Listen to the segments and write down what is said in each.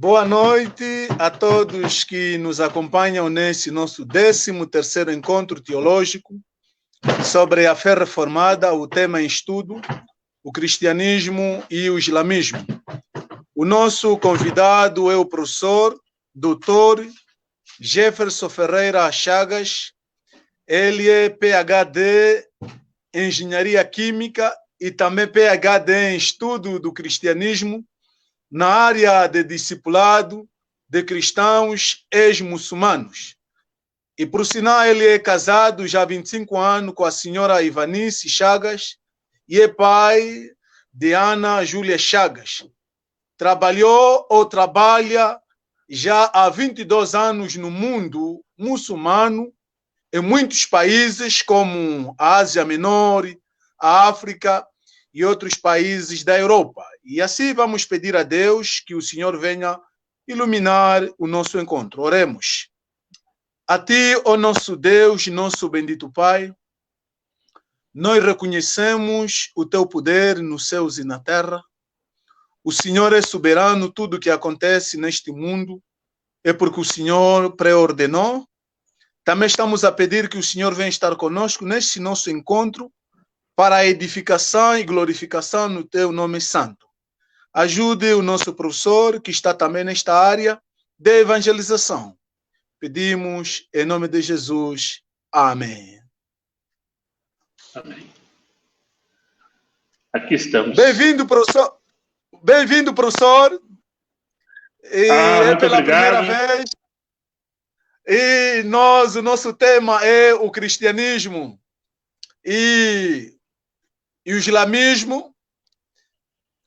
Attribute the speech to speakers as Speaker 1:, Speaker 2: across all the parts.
Speaker 1: Boa noite a todos que nos acompanham nesse nosso 13º encontro teológico sobre a fé reformada, o tema em estudo, o cristianismo e o islamismo. O nosso convidado é o professor Dr. Jefferson Ferreira Chagas. Ele é PhD em Engenharia Química e também PhD em Estudo do Cristianismo na área de discipulado de cristãos ex-muçulmanos. E, por sinal, ele é casado já há 25 anos com a senhora Ivanice Chagas e é pai de Ana Júlia Chagas. Trabalhou ou trabalha já há 22 anos no mundo muçulmano, em muitos países como a Ásia Menor, a África e outros países da Europa. E assim vamos pedir a Deus que o Senhor venha iluminar o nosso encontro. Oremos. A Ti, ó nosso Deus, nosso bendito Pai, nós reconhecemos o Teu poder nos céus e na terra. O Senhor é soberano, tudo o que acontece neste mundo é porque o Senhor preordenou. Também estamos a pedir que o Senhor venha estar conosco neste nosso encontro para a edificação e glorificação no Teu nome santo. Ajude o nosso professor, que está também nesta área de evangelização. Pedimos em nome de Jesus. Amém.
Speaker 2: Amém. Aqui estamos.
Speaker 1: Bem-vindo, professor. Bem-vindo, professor.
Speaker 2: Muito
Speaker 1: pela
Speaker 2: obrigado.
Speaker 1: primeira vez. E o nosso tema é o cristianismo e o islamismo.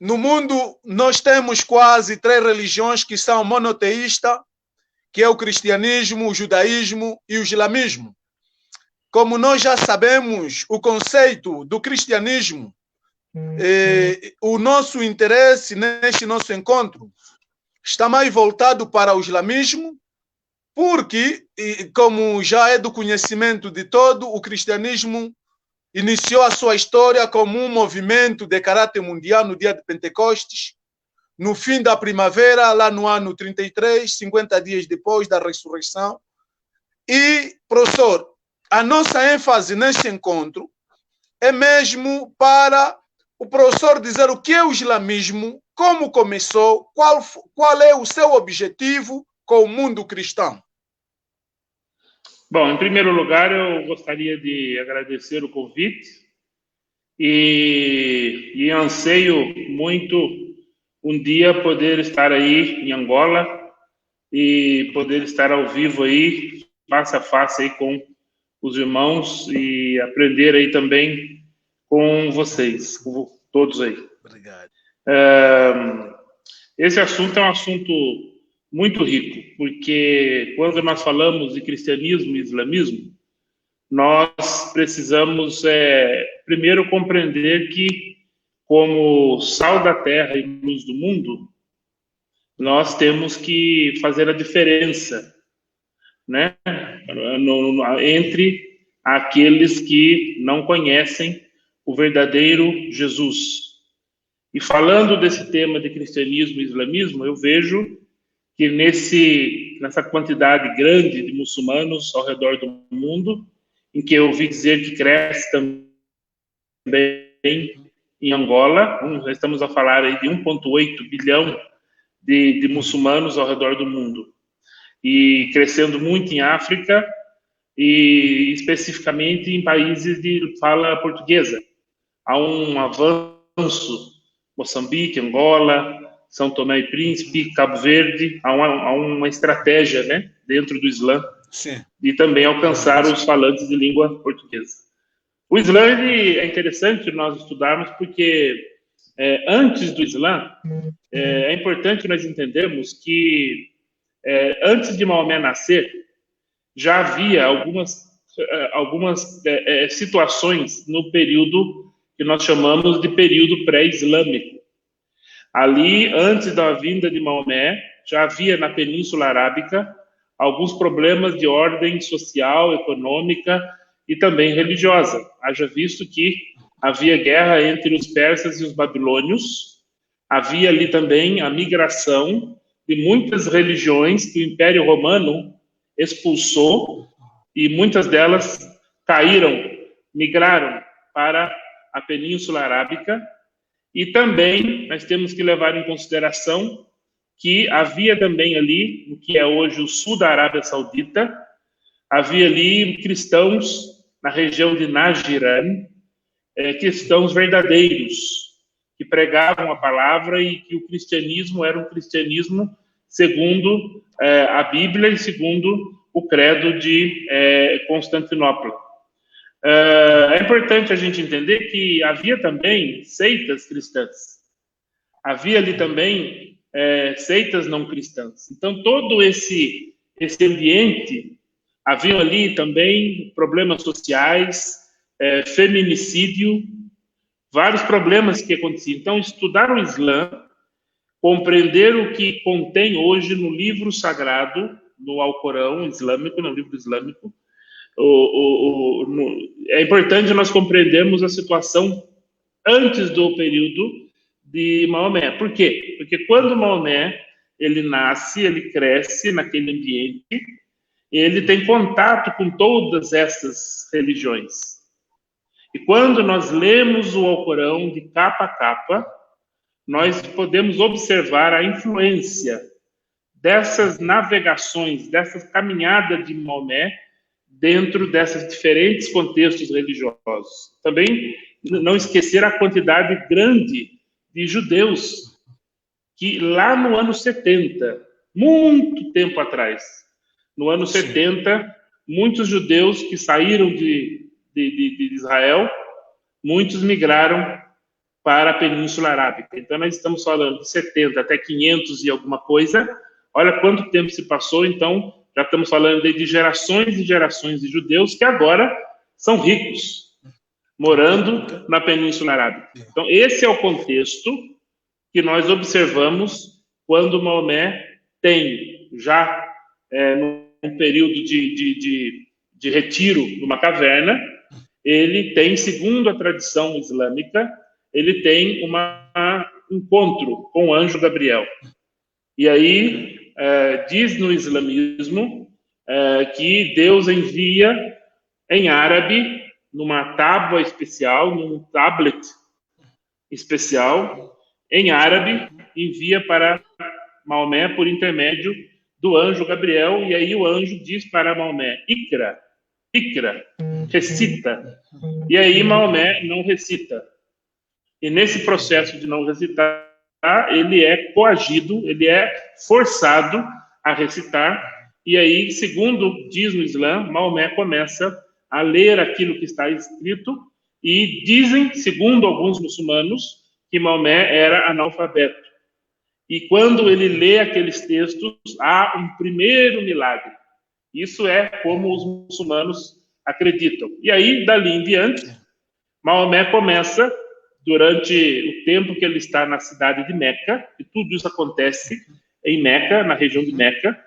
Speaker 1: No mundo, nós temos quase 3 religiões que são monoteístas, que é o cristianismo, o judaísmo e o islamismo. Como nós já sabemos, o conceito do cristianismo, o nosso interesse neste nosso encontro está mais voltado para o islamismo, porque, como já é do conhecimento de todo, o cristianismo iniciou a sua história como um movimento de caráter mundial no dia de Pentecostes, no fim da primavera, lá no ano 33, 50 dias depois da ressurreição. E, professor, a nossa ênfase neste encontro é mesmo para o professor dizer o que é o islamismo, como começou, qual é o seu objetivo com o mundo cristão.
Speaker 2: Bom, em primeiro lugar, eu gostaria de agradecer o convite e anseio muito um dia poder estar aí em Angola e poder estar ao vivo aí, face a face aí com os irmãos e aprender aí também com vocês, com todos aí.
Speaker 1: Obrigado.
Speaker 2: Esse assunto é um assunto muito rico, porque quando nós falamos de cristianismo e islamismo, nós precisamos primeiro compreender que, como sal da terra e luz do mundo, nós temos que fazer a diferença, né, entre aqueles que não conhecem o verdadeiro Jesus. E falando desse tema de cristianismo e islamismo, eu vejo que nessa quantidade grande de muçulmanos ao redor do mundo, em que eu ouvi dizer que cresce também em Angola, estamos a falar aí de 1,8 bilhão de muçulmanos ao redor do mundo, e crescendo muito em África, e especificamente em países de fala portuguesa. Há um avanço, Moçambique, Angola, São Tomé e Príncipe, Cabo Verde, há uma estratégia, né, dentro do Islã,
Speaker 1: Sim,
Speaker 2: de também alcançar os falantes de língua portuguesa. O Islã é interessante nós estudarmos porque antes do Islã, é importante nós entendermos que antes de Maomé nascer, já havia algumas situações no período que nós chamamos de período pré-islâmico. Ali, antes da vinda de Maomé, já havia na Península Arábica alguns problemas de ordem social, econômica e também religiosa. Haja visto que havia guerra entre os persas e os babilônios, havia ali também a migração de muitas religiões que o Império Romano expulsou, e muitas delas caíram, migraram para a Península Arábica. E também nós temos que levar em consideração que havia também ali, no que é hoje o sul da Arábia Saudita, havia ali cristãos na região de Najran, cristãos verdadeiros, que pregavam a palavra e que o cristianismo era um cristianismo segundo a Bíblia e segundo o credo de Constantinopla. É importante a gente entender que havia também seitas cristãs. Havia ali também seitas não cristãs. Então, todo esse ambiente, havia ali também problemas sociais, feminicídio, vários problemas que aconteciam. Então, estudar o Islã, compreender o que contém hoje no livro sagrado, no Alcorão islâmico, no livro islâmico, é importante nós compreendermos a situação antes do período de Maomé. Por quê? Porque quando Maomé ele nasce, ele cresce naquele ambiente, ele tem contato com todas essas religiões. E quando nós lemos o Alcorão de capa a capa, nós podemos observar a influência dessas navegações, dessas caminhadas de Maomé dentro desses diferentes contextos religiosos. Também não esquecer a quantidade grande de judeus que lá no ano 70, muito tempo atrás, no ano 70, muitos judeus que saíram de Israel, muitos migraram para a Península Arábica. Então, nós estamos falando de 70 até 500 e alguma coisa. Olha quanto tempo se passou, então, já estamos falando de gerações e gerações de judeus que agora são ricos, morando na Península Arábica. Então, esse é o contexto que nós observamos quando Maomé tem, já num período de retiro numa caverna, ele tem, segundo a tradição islâmica, ele tem um encontro com o anjo Gabriel. E aí, diz no islamismo que Deus envia em árabe, numa tábua especial, num tablet especial, em árabe, envia para Maomé por intermédio do anjo Gabriel, e aí o anjo diz para Maomé, Ikra, recita. E aí Maomé não recita. E nesse processo de não recitar, ele é coagido, ele é forçado a recitar, e aí, segundo diz no Islã, Maomé começa a ler aquilo que está escrito, e dizem, segundo alguns muçulmanos, que Maomé era analfabeto. E quando ele lê aqueles textos, há um primeiro milagre. Isso é como os muçulmanos acreditam. E aí, dali em diante, Maomé começa, durante o tempo que ele está na cidade de Meca, e tudo isso acontece em Meca, na região de Meca,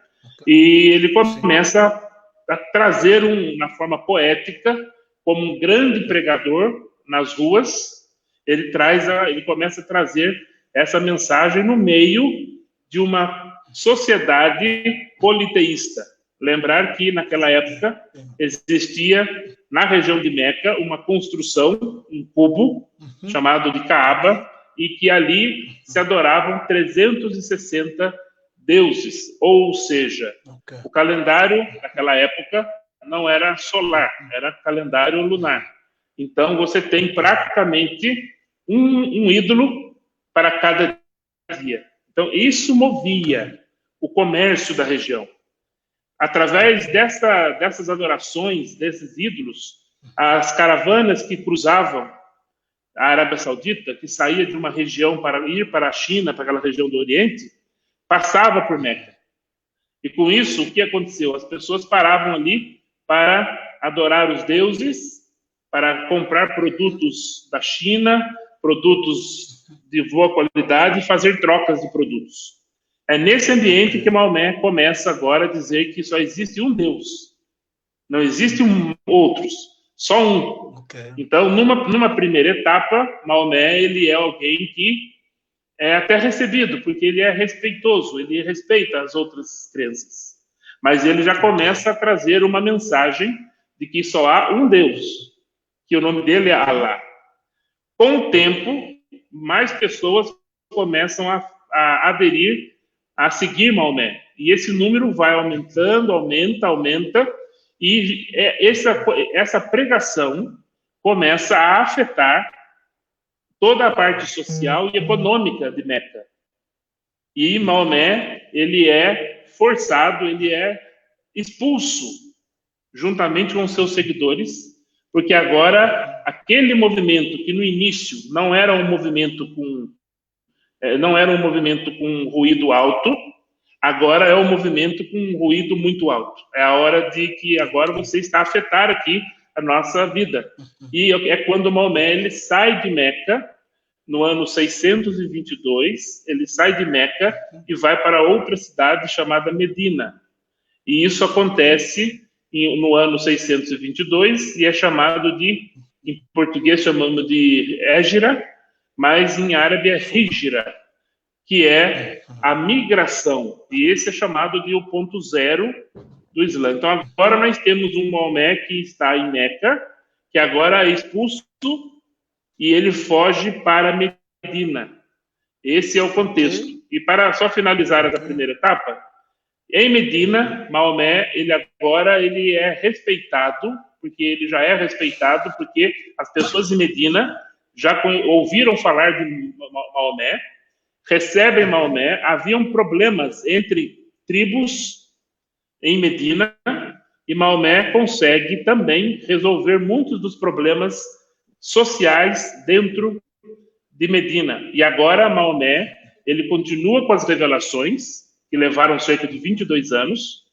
Speaker 2: e ele começa a trazer, na forma poética, como um grande pregador nas ruas, ele começa a trazer essa mensagem no meio de uma sociedade politeísta. Lembrar que, naquela época, existia, na região de Meca, uma construção, um cubo, chamado de Kaaba, e que ali se adoravam 360 deuses. Ou seja, o calendário, naquela época, não era solar, era calendário lunar. Então, você tem praticamente um ídolo para cada dia. Então, isso movia o comércio da região. Através dessas adorações, desses ídolos, as caravanas que cruzavam a Arábia Saudita, que saía de uma região para ir para a China, para aquela região do Oriente, passava por Meca. E com isso, o que aconteceu? As pessoas paravam ali para adorar os deuses, para comprar produtos da China, produtos de boa qualidade e fazer trocas de produtos. É nesse ambiente que Maomé começa agora a dizer que só existe um Deus. Não existem outros, só um. Então, numa primeira etapa, Maomé ele é alguém que é até recebido, porque ele é respeitoso, ele respeita as outras crenças. Mas ele já começa a trazer uma mensagem de que só há um Deus, que o nome dele é Allah. Com o tempo, mais pessoas começam a aderir, a seguir Maomé. E esse número vai aumentando, aumenta, e essa pregação começa a afetar toda a parte social e econômica de Meca. E Maomé, ele é forçado, ele é expulso, juntamente com seus seguidores, porque agora aquele movimento que no início não era um movimento com ruído alto, agora é um movimento com um ruído muito alto. É a hora de que agora você está a afetar aqui a nossa vida. E é quando Maomé ele sai de Meca, no ano 622, ele sai de Meca e vai para outra cidade chamada Medina. E isso acontece no ano 622 e é chamado de, em português chamamos de Hégira, mas em árabe é Hijra, que é a migração. E esse é chamado de o ponto zero do Islã. Então agora nós temos um Maomé que está em Meca, que agora é expulso e ele foge para Medina. Esse é o contexto. E para só finalizar essa primeira etapa, em Medina, Maomé, ele é respeitado, porque ele já é respeitado, porque as pessoas de Medina já ouviram falar de Maomé, recebem Maomé. Haviam problemas entre tribos em Medina, e Maomé consegue também resolver muitos dos problemas sociais dentro de Medina. E agora Maomé, ele continua com as revelações, que levaram cerca de 22 anos,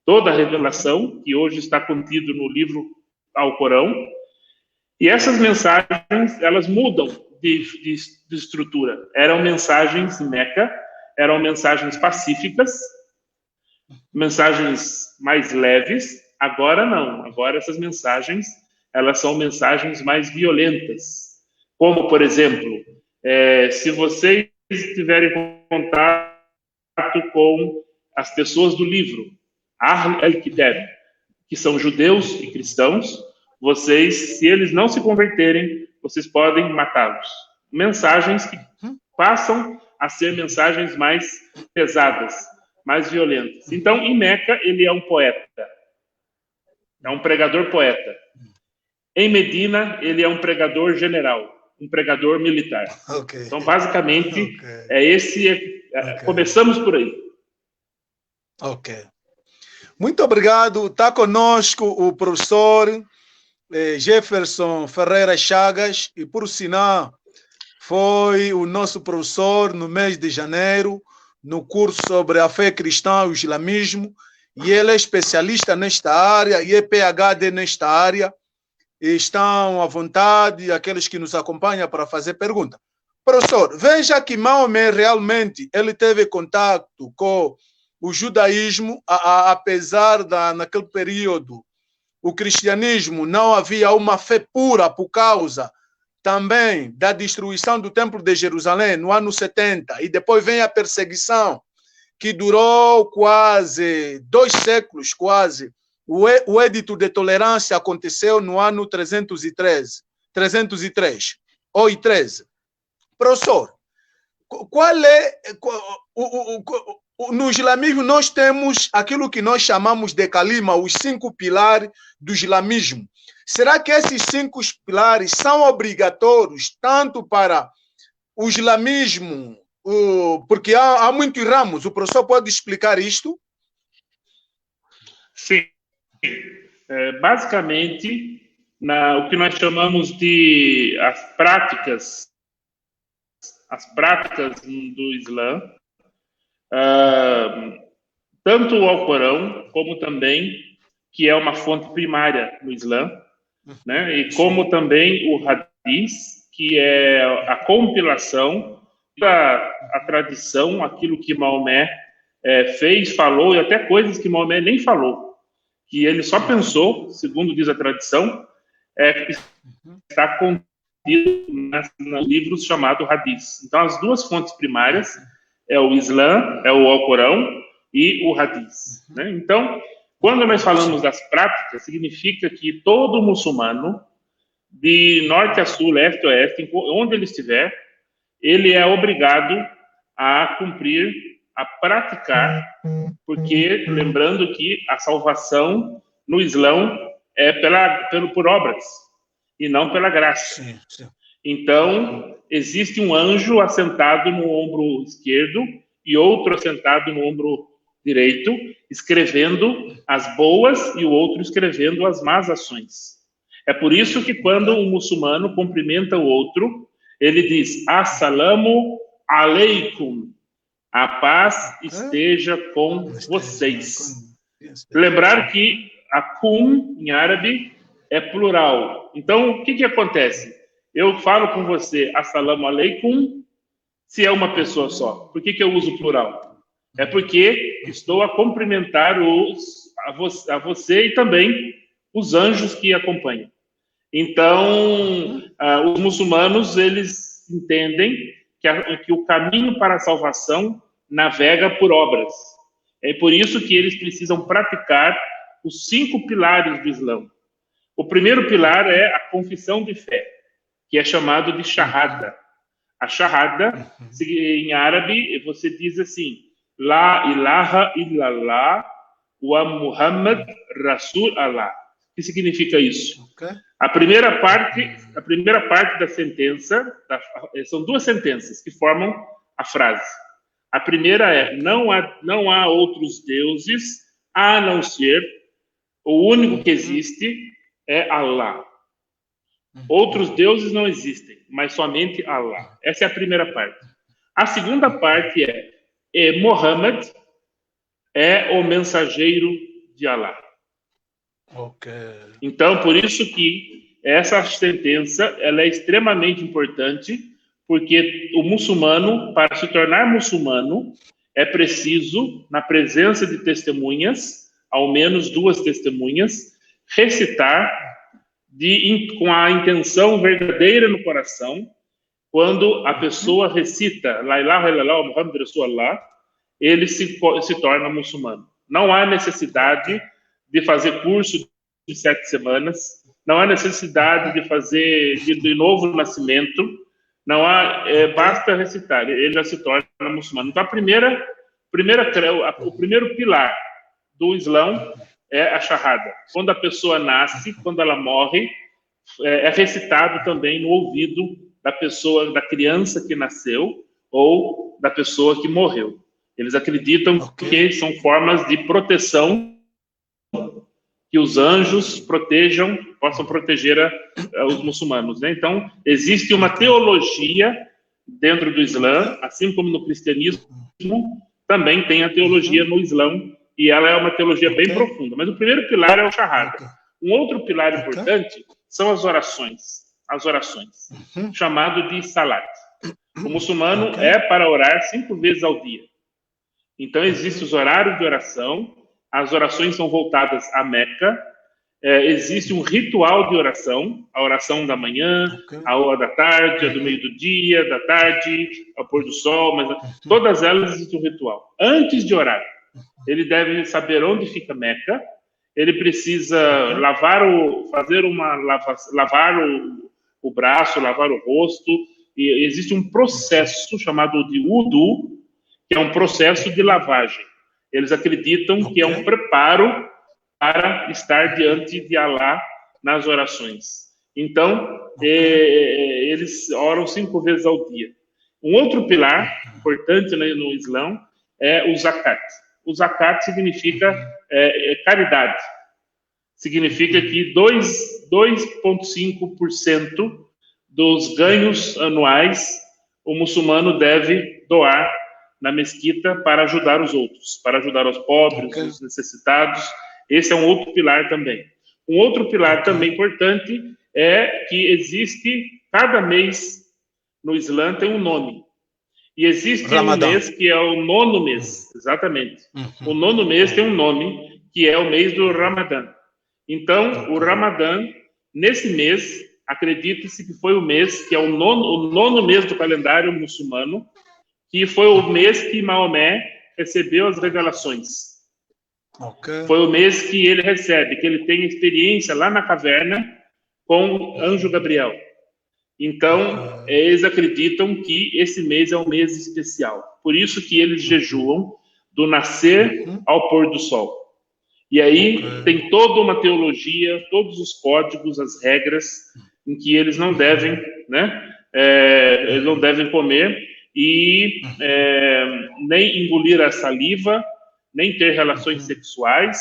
Speaker 2: toda a revelação, que hoje está contido no livro Alcorão, e essas mensagens, elas mudam de estrutura. Eram mensagens em Meca, eram mensagens pacíficas, mensagens mais leves. Agora não, agora essas mensagens, elas são mensagens mais violentas. Como, por exemplo, se vocês tiverem contato com as pessoas do livro, Ahl al-Kitab, que são judeus e cristãos, vocês, se eles não se converterem, vocês podem matá-los. Mensagens que passam a ser mensagens mais pesadas, mais violentas. Então, em Meca, ele é um poeta. É um pregador poeta. Em Medina, ele é um pregador general, um pregador militar.
Speaker 1: Okay.
Speaker 2: Então, basicamente, começamos por aí.
Speaker 1: Ok. Muito obrigado. Está conosco o professor Jefferson Ferreira Chagas, e por sinal foi o nosso professor no mês de janeiro, no curso sobre a fé cristã e o islamismo, e ele é especialista nesta área e é PhD nesta área. E estão à vontade aqueles que nos acompanham para fazer pergunta. Professor, veja que Maomé realmente ele teve contato com o judaísmo, apesar naquele período o cristianismo não havia uma fé pura por causa também da destruição do Templo de Jerusalém no ano 70, e depois vem a perseguição que durou quase 2 séculos, quase. O Edito de Tolerância aconteceu no ano 303 ou 13. Professor, qual é... No islamismo nós temos aquilo que nós chamamos de Kalima, os 5 pilares do islamismo. Será que esses 5 pilares são obrigatórios tanto para o islamismo, porque há muitos ramos? O professor pode explicar isto?
Speaker 2: Sim. Basicamente, o que nós chamamos de as práticas do Islã, tanto o Alcorão, como também, que é uma fonte primária no Islã, né? E como também o Hadith, que é a compilação da tradição, aquilo que Maomé fez, falou, e até coisas que Maomé nem falou, que ele só pensou, segundo diz a tradição, está nos livros chamados hadis. Então, as duas fontes primárias é o Islã, é o Alcorão e o hadis, né? Então, quando nós falamos das práticas, significa que todo muçulmano, de norte a sul, leste a oeste, onde ele estiver, ele é obrigado a cumprir, a praticar, porque, lembrando que a salvação no Islã é por obras, e não pela graça.
Speaker 1: Sim, sim.
Speaker 2: Então, existe um anjo assentado no ombro esquerdo e outro assentado no ombro direito, escrevendo as boas e o outro escrevendo as más ações. É por isso que quando um muçulmano cumprimenta o outro, ele diz: Assalamu alaikum, a paz esteja com vocês. Lembrar que a kum, em árabe, é plural. Então, o que acontece? Eu falo com você, assalamu alaikum, se é uma pessoa só. Por que eu uso plural? É porque estou a cumprimentar a você e também os anjos que acompanham. Então, os muçulmanos, eles entendem que o caminho para a salvação navega por obras. É por isso que eles precisam praticar os 5 pilares do Islã. O primeiro pilar é a confissão de fé, que é chamado de shahada. A shahada, em árabe, você diz assim: La ilaha illallah wa Muhammad Rasul Allah. O que significa isso? A primeira parte da sentença, são 2 sentenças que formam a frase. A primeira é: não há outros deuses a não ser o único que existe é Allah. Outros deuses não existem, mas somente Allah. Essa é a primeira parte. A segunda parte é Muhammad é o mensageiro de Allah.
Speaker 1: Okay.
Speaker 2: Então, por isso que essa sentença ela é extremamente importante, porque o muçulmano, para se tornar muçulmano, é preciso, na presença de testemunhas, ao menos 2 testemunhas, recitar com a intenção verdadeira no coração. Quando a pessoa recita La ilaha illallah Muhammad Rasulullah, ele se torna muçulmano. Não há necessidade de fazer curso de 7 semanas, não há necessidade de fazer de novo nascimento, não há, basta recitar, ele já se torna muçulmano. Então, o primeiro pilar do Islã é a shahada. Quando a pessoa nasce, quando ela morre, é recitado também no ouvido da criança que nasceu ou da pessoa que morreu. Eles acreditam que são formas de proteção, que os anjos possam proteger os muçulmanos, né? Então, existe uma teologia dentro do Islã, assim como no cristianismo, também tem a teologia no Islã, e ela é uma teologia bem profunda. Mas o primeiro pilar é o shahada. Um outro pilar importante são as orações, chamado de salat. O muçulmano é para orar 5 vezes ao dia. Então, existem os horários de oração, as orações são voltadas a Meca, existe um ritual de oração, a oração da manhã, a hora da tarde, a do meio do dia, da tarde, ao pôr do sol, mas todas elas existem um ritual. Antes de orar, ele deve saber onde fica Meca, ele precisa lavar o braço, lavar o rosto, e existe um processo chamado de wudu, que é um processo de lavagem. Eles acreditam que é um preparo para estar diante de Allah nas orações. Então, eles oram 5 vezes ao dia. Um outro pilar importante no Islã é o zakat. O zakat significa caridade. Significa que 2,5% dos ganhos anuais o muçulmano deve doar na mesquita para ajudar os outros, para ajudar os pobres, os necessitados. Esse é um outro pilar também. Um outro pilar também importante é que existe, cada mês no Islã tem um nome. E existe Ramadã. Um mês que é o 9º mês, exatamente. O 9º mês tem um nome, que é o mês do Ramadã. Então, o Ramadã, nesse mês, acredita-se que foi o mês, que é o nono mês do calendário muçulmano, que foi o mês que Maomé recebeu as revelações.
Speaker 1: Ok.
Speaker 2: Foi o mês que ele recebe, que ele tem experiência lá na caverna com o anjo Gabriel. Então, eles acreditam que esse mês é um mês especial. Por isso que eles jejuam do nascer ao pôr do sol. E aí tem toda uma teologia, todos os códigos, as regras em que eles não devem, né? Eles não devem comer e nem engolir a saliva, nem ter relações sexuais,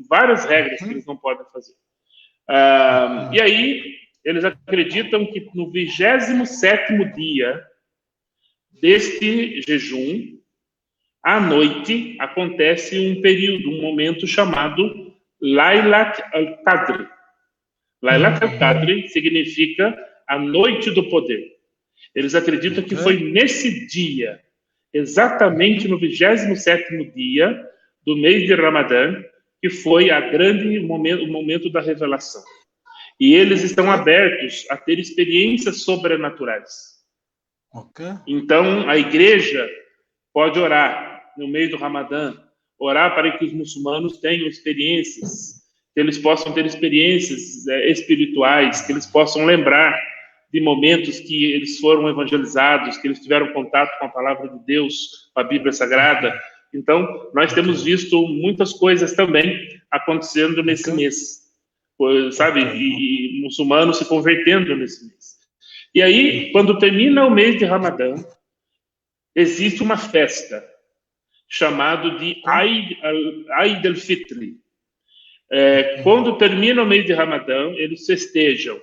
Speaker 2: várias regras que eles não podem fazer. E aí eles acreditam que no 27º dia deste jejum, à noite, acontece um período, um momento chamado Laylat al-Qadr. Laylat al-Qadr significa a noite do poder. Eles acreditam que foi nesse dia, exatamente no 27º dia do mês de Ramadã, que foi o momento da revelação. E eles estão abertos a ter experiências sobrenaturais. Então, a igreja pode orar no meio do Ramadã, orar para que os muçulmanos tenham experiências, que eles possam ter experiências espirituais, que eles possam lembrar de momentos que eles foram evangelizados, que eles tiveram contato com a palavra de Deus, com a Bíblia Sagrada. Então, nós temos visto muitas coisas também acontecendo nesse mês. Sabe, e muçulmanos se convertendo nesse mês. E aí, quando termina o mês de Ramadã, existe uma festa chamada de Eid al-Fitr. Quando termina o mês de Ramadã, eles festejam.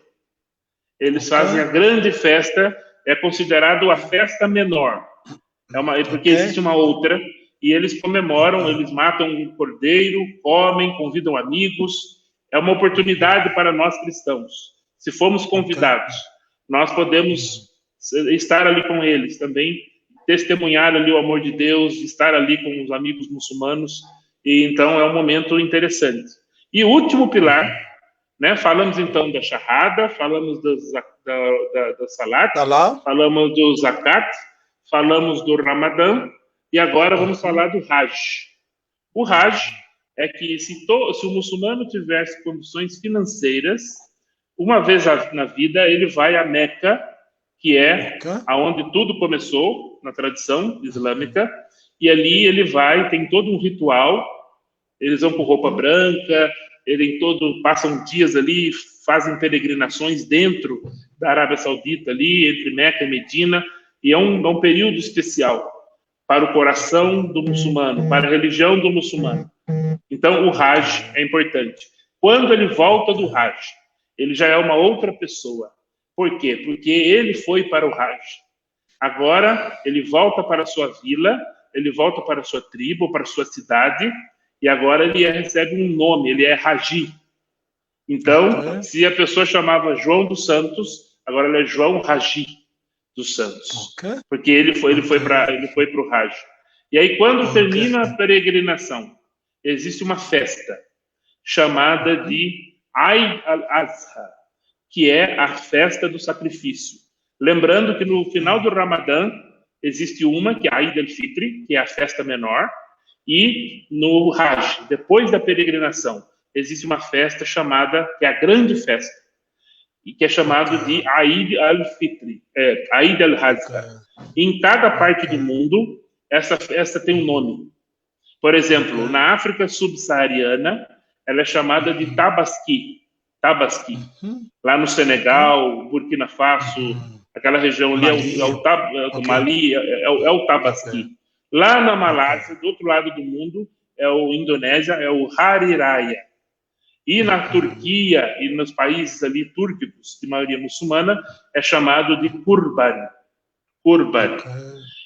Speaker 2: Eles fazem a grande festa, é considerado a festa menor. Porque existe uma outra, e eles comemoram, eles matam um cordeiro, comem, convidam amigos. É uma oportunidade para nós cristãos. Se formos convidados, nós podemos estar ali com eles também, testemunhar ali o amor de Deus, estar ali com os amigos muçulmanos. E então é um momento interessante. E o último pilar, né? Falamos então da Shahada, falamos da Salat, falamos do Zakat, falamos do Ramadã, e agora vamos falar do Hajj. O Hajj é que se o muçulmano tivesse condições financeiras, uma vez na vida, ele vai a Meca, que é aonde tudo começou, na tradição islâmica, e ali ele vai, tem todo um ritual, eles vão com roupa branca, passam dias ali, fazem peregrinações dentro da Arábia Saudita ali, entre Meca e Medina, e é um período especial para o coração do muçulmano, para a religião do muçulmano. Então, o Hajj é importante. Quando ele volta do Hajj, ele já é uma outra pessoa. Por quê? Porque ele foi para o Hajj. Agora, ele volta para a sua vila, ele volta para a sua tribo, para a sua cidade, e agora ele recebe um nome, ele é Haji. Então, se a pessoa chamava João dos Santos, agora ele é João Haji dos Santos. Porque ele foi para o Hajj. E aí, quando termina a peregrinação, existe uma festa chamada de Eid al-Adha, que é a festa do sacrifício. Lembrando que no final do Ramadã existe uma, que é a Eid al-Fitr, que é a festa menor, e no Hajj, depois da peregrinação, existe uma festa chamada, que é a grande festa, e que é chamada de Eid al-Fitr, Eid al-Adha. Em cada parte do mundo, essa festa tem um nome. Por exemplo, na África subsaariana, ela é chamada de Tabaski. Lá no Senegal, Burkina Faso, aquela região ali do Mali, é o Tabaski. Lá na Malásia, do outro lado do mundo, Indonésia, é o Hari Raya. E na Turquia e nos países ali túrquicos, de maioria muçulmana, é chamado de Kurban.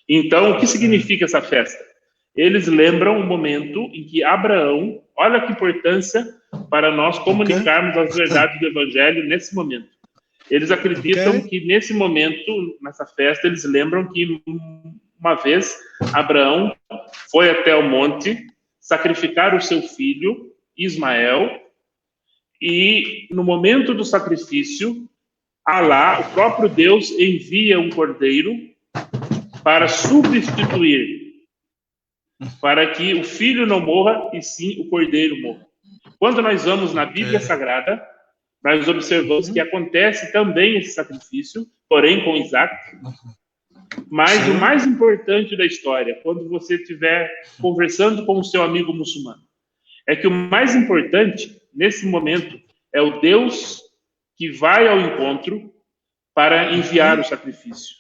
Speaker 2: Então, o que significa essa festa? Eles lembram o momento em que Abraão, olha que importância para nós comunicarmos as verdades do Evangelho nesse momento. Eles acreditam que nesse momento, nessa festa, eles lembram que uma vez Abraão foi até o monte sacrificar o seu filho, Ismael, e no momento do sacrifício, Alá, o próprio Deus, envia um cordeiro para substituir, para que o filho não morra e sim o cordeiro morra. Quando nós vamos na Bíblia Sagrada, nós observamos que acontece também esse sacrifício, porém com Isaac. Mas o mais importante da história, quando você estiver conversando com o seu amigo muçulmano, é que o mais importante, nesse momento, é o Deus que vai ao encontro para enviar o sacrifício.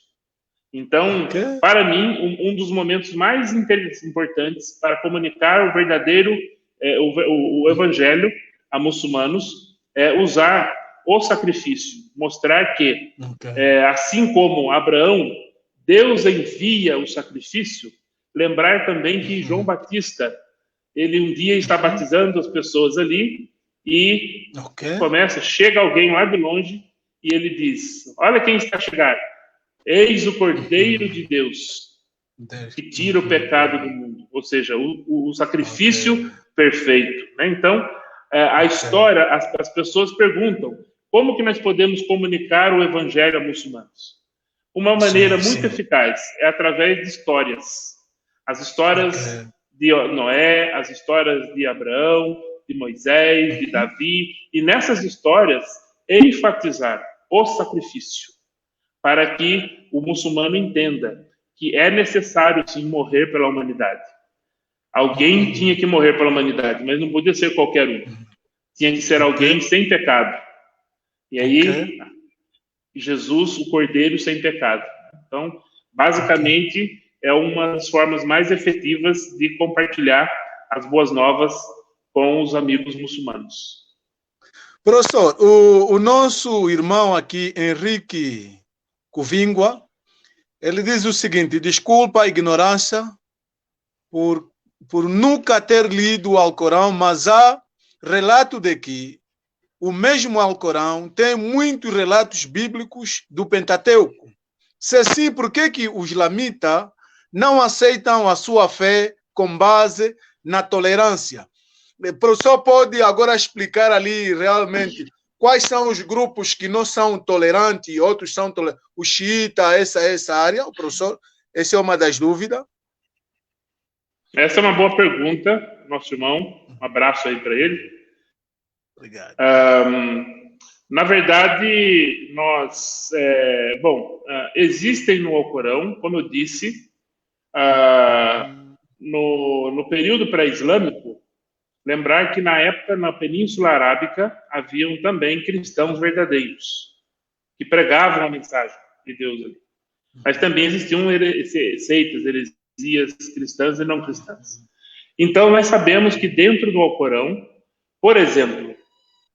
Speaker 2: Então, para mim, um dos momentos mais importantes para comunicar o verdadeiro, o evangelho a muçulmanos é usar o sacrifício, mostrar que, assim como Abraão, Deus envia o sacrifício, lembrar também que João Batista, ele um dia está batizando as pessoas ali e chega alguém lá de longe e ele diz, olha quem está a chegar, eis o Cordeiro de Deus que tira o pecado do mundo, ou seja, o sacrifício perfeito, né? Então, a história, as pessoas perguntam, como que nós podemos comunicar o evangelho a muçulmanos? Uma maneira muito eficaz é através de histórias. As histórias de Noé, as histórias de Abraão, de Moisés, de Davi, e nessas histórias enfatizar o sacrifício, para que o muçulmano entenda que é necessário sim morrer pela humanidade. Alguém tinha que morrer pela humanidade, mas não podia ser qualquer um. Tinha que ser alguém sem pecado. E aí, Jesus, o Cordeiro sem pecado. Então, basicamente, é uma das formas mais efetivas de compartilhar as boas novas com os amigos muçulmanos.
Speaker 1: Professor, o nosso irmão aqui, Henrique Cuvingua, ele diz o seguinte, desculpa a ignorância por nunca ter lido o Alcorão, mas há relato de que o mesmo Alcorão tem muitos relatos bíblicos do Pentateuco. Se assim, por que os islamitas não aceitam a sua fé com base na tolerância? O professor pode agora explicar ali realmente quais são os grupos que não são tolerantes e outros são tolerantes? O xiita, essa área, o professor, essa é uma das dúvidas.
Speaker 2: Essa é uma boa pergunta, nosso irmão. Um abraço aí para ele.
Speaker 1: Obrigado.
Speaker 2: Na verdade, nós... existem no Alcorão, como eu disse, no período pré-islâmico, lembrar que na época, na Península Arábica, haviam também cristãos verdadeiros, que pregavam a mensagem de Deus ali. Mas também existiam seitas, heresias cristãs e não cristãs. Então, nós sabemos que dentro do Alcorão, por exemplo,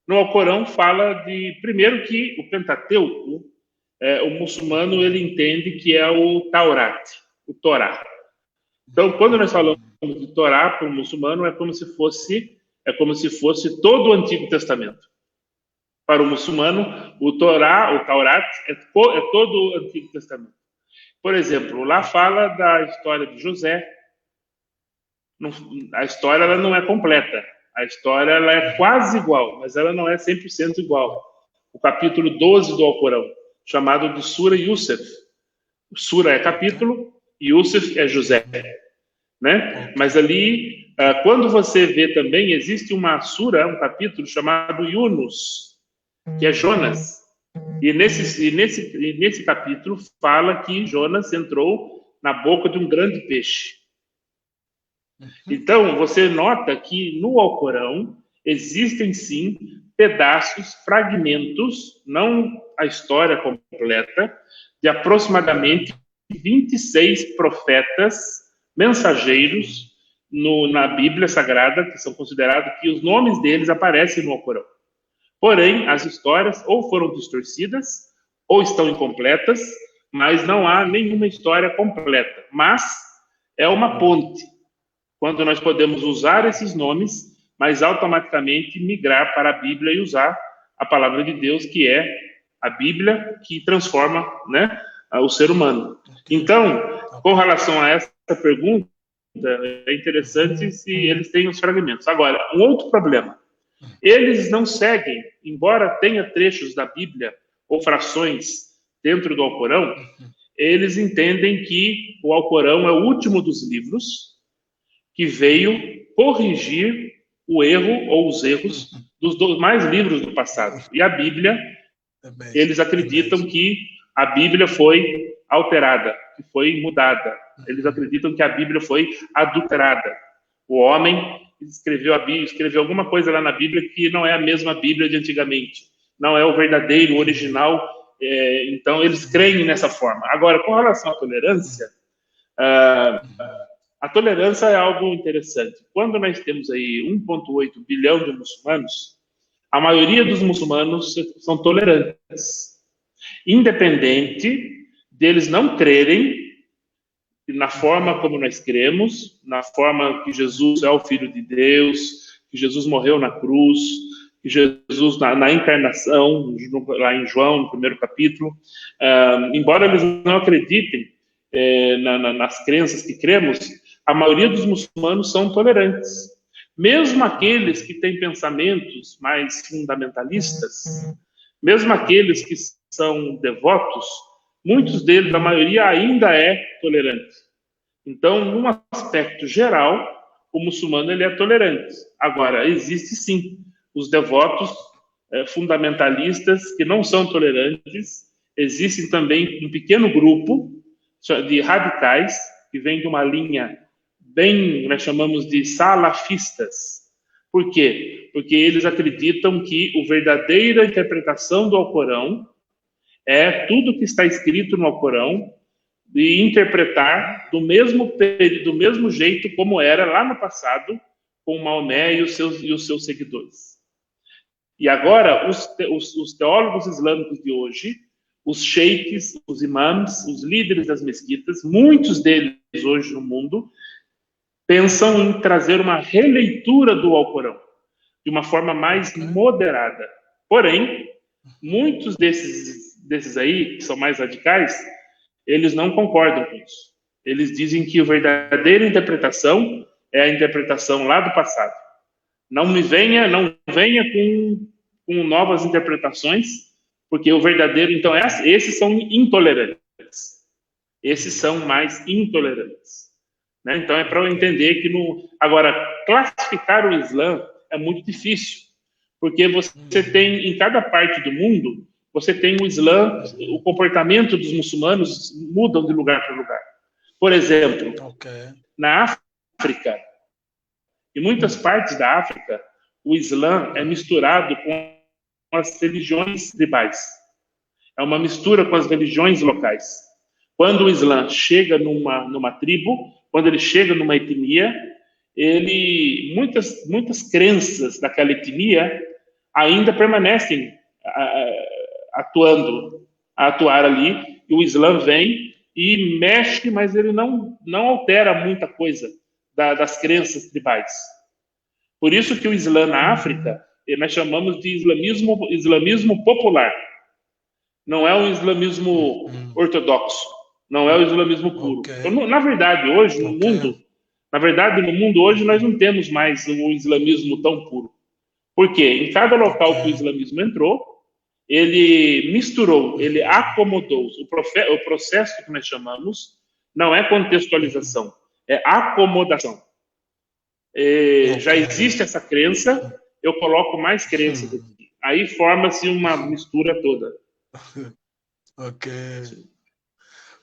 Speaker 2: no Alcorão fala de, primeiro, que o Pentateuco, o muçulmano, ele entende que é o Taurat, o Torá. Então, quando nós falamos de Torá para o muçulmano, é como se fosse todo o Antigo Testamento. Para o muçulmano, o Torá, o Taurat, é todo o Antigo Testamento. Por exemplo, lá fala da história de José. A história ela não é completa. A história ela é quase igual, mas ela não é 100% igual. O capítulo 12 do Alcorão, chamado de Sura Yusuf. Sura é capítulo, Yusuf é José. Né? Mas ali, quando você vê também, existe uma sura, um capítulo chamado Yunus, que é Jonas. E nesse capítulo fala que Jonas entrou na boca de um grande peixe. Então, você nota que no Alcorão existem sim pedaços, fragmentos, não a história completa, de aproximadamente 26 profetas mensageiros na Bíblia Sagrada, que são considerados que os nomes deles aparecem no Alcorão. Porém, as histórias ou foram distorcidas ou estão incompletas, mas não há nenhuma história completa. Mas é uma ponte, quando nós podemos usar esses nomes, mas automaticamente migrar para a Bíblia e usar a palavra de Deus, que é a Bíblia que transforma, né, o ser humano. Então, com relação a essa pergunta, é interessante se eles têm os fragmentos. Agora, um outro problema. Eles não seguem, embora tenha trechos da Bíblia ou frações dentro do Alcorão, eles entendem que o Alcorão é o último dos livros que veio corrigir o erro ou os erros dos demais livros do passado. E a Bíblia, eles acreditam que a Bíblia foi alterada, que foi mudada. Eles acreditam que a Bíblia foi adulterada. O homem escreveu a Bíblia, escreveu alguma coisa lá na Bíblia que não é a mesma Bíblia de antigamente. Não é o verdadeiro, o original. Então, eles creem nessa forma. Agora, com relação à tolerância, a tolerância é algo interessante. Quando nós temos aí 1,8 bilhão de muçulmanos, a maioria dos muçulmanos são tolerantes, independente deles não crerem na forma como nós cremos, na forma que Jesus é o Filho de Deus, que Jesus morreu na cruz, que Jesus na encarnação, lá em João, no primeiro capítulo, embora eles não acreditem nas crenças que cremos, a maioria dos muçulmanos são tolerantes. Mesmo aqueles que têm pensamentos mais fundamentalistas, mesmo aqueles que são devotos, muitos deles, a maioria, ainda é tolerante. Então, num aspecto geral, o muçulmano ele é tolerante. Agora, existe sim os devotos fundamentalistas que não são tolerantes. Existe também um pequeno grupo de radicais que vem de uma linha bem, nós chamamos de salafistas. Por quê? Porque eles acreditam que a verdadeira interpretação do Alcorão é tudo que está escrito no Alcorão e interpretar do mesmo jeito como era lá no passado com Maomé e os seus seguidores. E agora, os teólogos islâmicos de hoje, os sheiks, os imãs, os líderes das mesquitas, muitos deles hoje no mundo, pensam em trazer uma releitura do Alcorão, de uma forma mais moderada. Porém, muitos desses aí, que são mais radicais, eles não concordam com isso. Eles dizem que a verdadeira interpretação é a interpretação lá do passado. Não venha com novas interpretações, porque o verdadeiro, então, esses são intolerantes. Esses são mais intolerantes. Né? Então, é para eu entender que agora, classificar o Islã é muito difícil, porque você tem, em cada parte do mundo, você tem o Islã, o comportamento dos muçulmanos mudam de lugar para lugar. Por exemplo, na África, em muitas partes da África, o Islã é misturado com as religiões tribais. É uma mistura com as religiões locais. Quando o Islã chega numa tribo, quando ele chega numa etnia, muitas crenças daquela etnia ainda permanecem a atuar ali, e o Islã vem e mexe, mas ele não altera muita coisa das crenças tribais. Por isso que o Islã na África, nós chamamos de islamismo popular. Não é um islamismo ortodoxo, não é o islamismo puro. Então, na verdade, hoje, no mundo hoje, nós não temos mais um islamismo tão puro. Por quê? Em cada local que o islamismo entrou, ele misturou, ele acomodou. O processo que nós chamamos não é contextualização, é acomodação. Já existe essa crença, eu coloco mais crenças aqui. Aí forma-se uma mistura toda.
Speaker 1: Ok.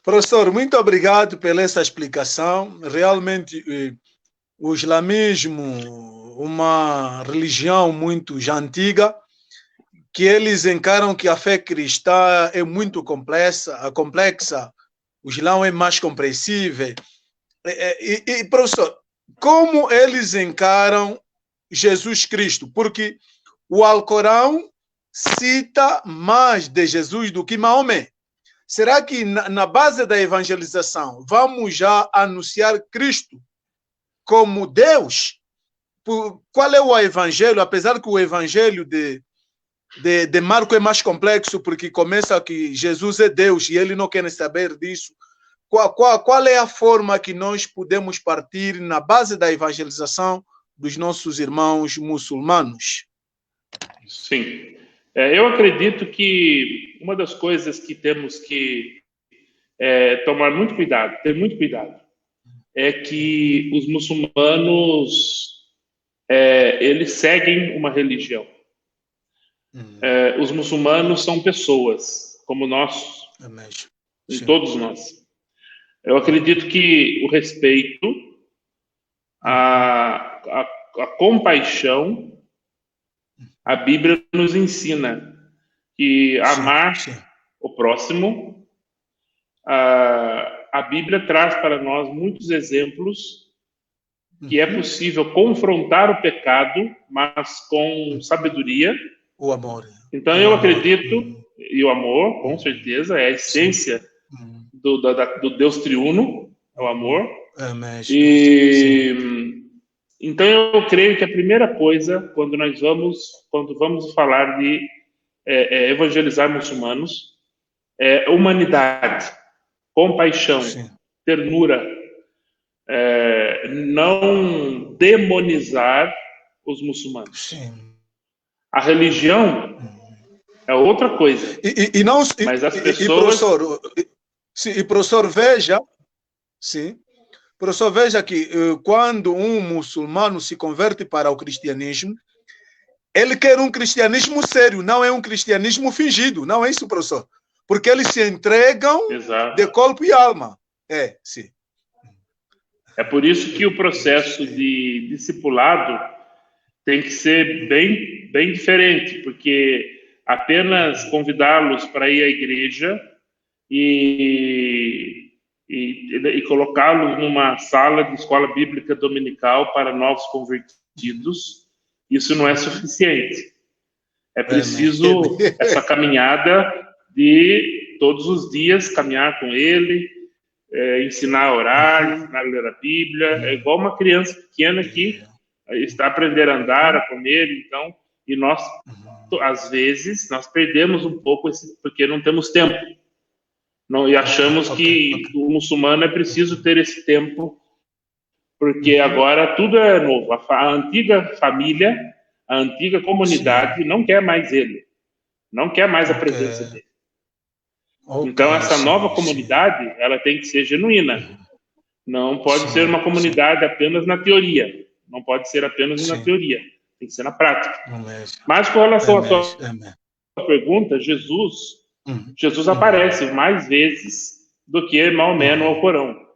Speaker 1: Professor, muito obrigado pela essa explicação. Realmente, o islamismo, uma religião muito já antiga, que eles encaram que a fé cristã é muito complexa, o Islã é mais compreensível. E, professor, como eles encaram Jesus Cristo? Porque o Alcorão cita mais de Jesus do que Maomé. Será que na base da evangelização vamos já anunciar Cristo como Deus? Qual é o evangelho? Apesar que o evangelho de Marco é mais complexo, porque começa que Jesus é Deus e ele não quer saber disso. Qual é a forma que nós podemos partir na base da evangelização dos nossos irmãos muçulmanos?
Speaker 2: Sim. Eu acredito que uma das coisas que temos que tomar muito cuidado, ter muito cuidado, é que os muçulmanos eles seguem uma religião. Os muçulmanos são pessoas, como nós, e todos nós. Eu acredito que o respeito, a compaixão, a Bíblia nos ensina que amar o próximo. A Bíblia traz para nós muitos exemplos que é possível confrontar o pecado, mas com sabedoria.
Speaker 1: O amor.
Speaker 2: Então, eu acredito, e o amor, com certeza, é a essência do Deus triuno, é o amor. Então, eu creio que a primeira coisa, quando vamos falar de evangelizar muçulmanos, é humanidade, compaixão, ternura, não demonizar os muçulmanos. A religião é outra coisa. Mas as pessoas...
Speaker 1: professor, veja, professor, veja que quando um muçulmano se converte para o cristianismo, ele quer um cristianismo sério, não é um cristianismo fingido, não é isso, professor? Porque eles se entregam de corpo e alma.
Speaker 2: É por isso que o processo de discipulado tem que ser bem, bem diferente, porque apenas convidá-los para ir à igreja e colocá-los numa sala de escola bíblica dominical para novos convertidos, isso não é suficiente. É preciso essa caminhada de todos os dias caminhar com ele, ensinar a orar, ensinar a ler a Bíblia. É igual uma criança pequena que está aprendendo a andar, a comer, então, e nós, às vezes, nós perdemos um pouco porque não temos tempo. E achamos que o muçulmano é preciso ter esse tempo, porque agora tudo é novo. A antiga família, a antiga comunidade não quer mais ele, não quer mais a presença dele. Então, essa nova comunidade, ela tem que ser genuína. Não pode ser uma comunidade apenas na teoria. Não pode ser apenas na teoria. Tem que ser na prática. Mas, com relação à sua pergunta, Jesus aparece mais vezes do que Maomé no Alcorão.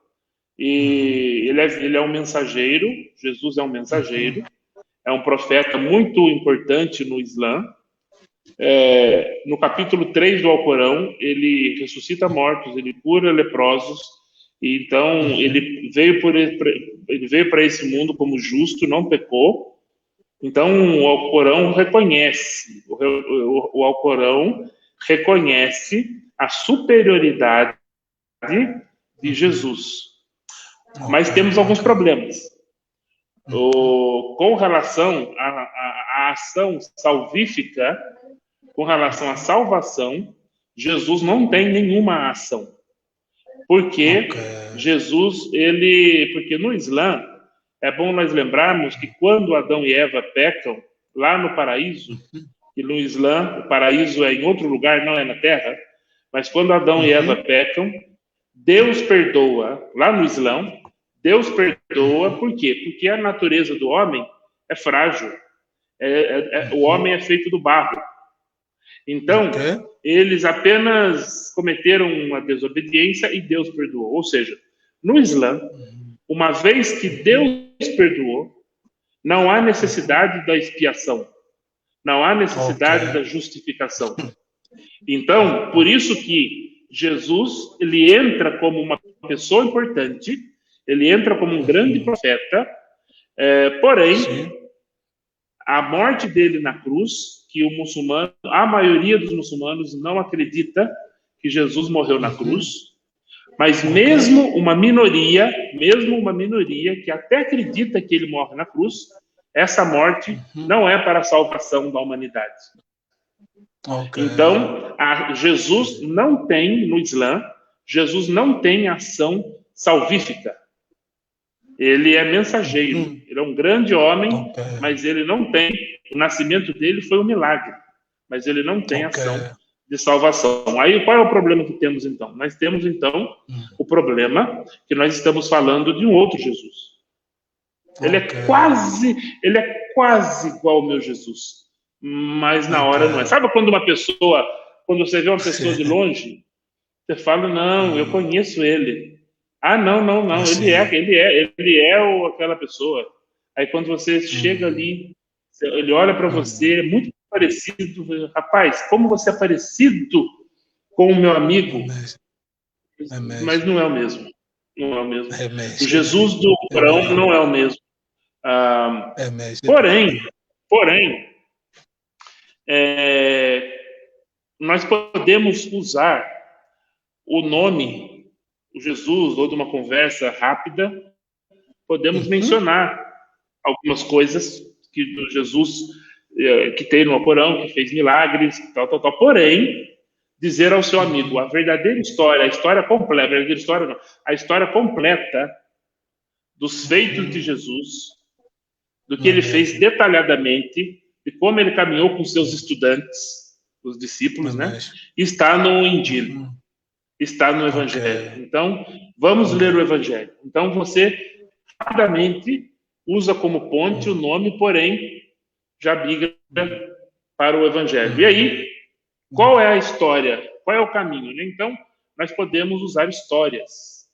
Speaker 2: E ele é um mensageiro. Jesus é um mensageiro. É um profeta muito importante no Islã. No capítulo 3 do Alcorão, ele ressuscita mortos, ele cura leprosos. E então, ele veio para esse mundo como justo, não pecou. Então, o Alcorão reconhece, o Alcorão reconhece a superioridade de Jesus. Mas temos alguns problemas. Com relação à ação salvífica, com relação à salvação, Jesus não tem nenhuma ação. Porque Jesus, porque no Islã, é bom nós lembrarmos que quando Adão e Eva pecam, lá no paraíso, e no Islã, o paraíso é em outro lugar, não é na Terra, mas quando Adão e Eva pecam, Deus perdoa. Lá no Islã, Deus perdoa, por quê? Porque a natureza do homem é frágil. O homem é feito do barro. Então, eles apenas cometeram uma desobediência e Deus perdoou. Ou seja, no Islã, uma vez que Deus perdoou, não há necessidade da expiação. Não há necessidade da justificação. Então, por isso que Jesus, ele entra como uma pessoa importante, ele entra como um grande profeta, porém, a morte dele na cruz, que a maioria dos muçulmanos não acredita que Jesus morreu na cruz, mas mesmo uma minoria que até acredita que ele morre na cruz, essa morte não é para a salvação da humanidade. Então, Jesus não tem, no Islã, Jesus não tem ação salvífica. Ele é mensageiro, ele é um grande homem, mas ele não tem, o nascimento dele foi um milagre, mas ele não tem ação de salvação. Aí, qual é o problema que temos, então? Nós temos, então, o problema que nós estamos falando de um outro Jesus. Ele é quase igual ao meu Jesus, mas na hora não é. Sabe quando quando você vê uma pessoa de longe, você fala, não, eu conheço ele. Ah, não, ele é aquela pessoa. Aí quando você chega ali, ele olha para você, é muito parecido. Rapaz, como você é parecido com o meu amigo, mas não é o mesmo. Não é o mesmo. O Jesus do Corão não é o mesmo. Porém, nós podemos usar o nome, o Jesus, ou de uma conversa rápida, podemos mencionar algumas coisas que do Jesus que tem no Corão, que fez milagres, tal. Porém, dizer ao seu amigo a verdadeira história, a história completa, a história completa dos feitos de Jesus, do que ele fez detalhadamente, de como ele caminhou com seus estudantes, os discípulos, né? Está no Injil, está no Evangelho. Então, vamos ler o Evangelho. Então, você rapidamente usa como ponte o nome, porém, já migra para o Evangelho. E aí, qual é a história? Qual é o caminho? Né? Então, nós podemos usar histórias,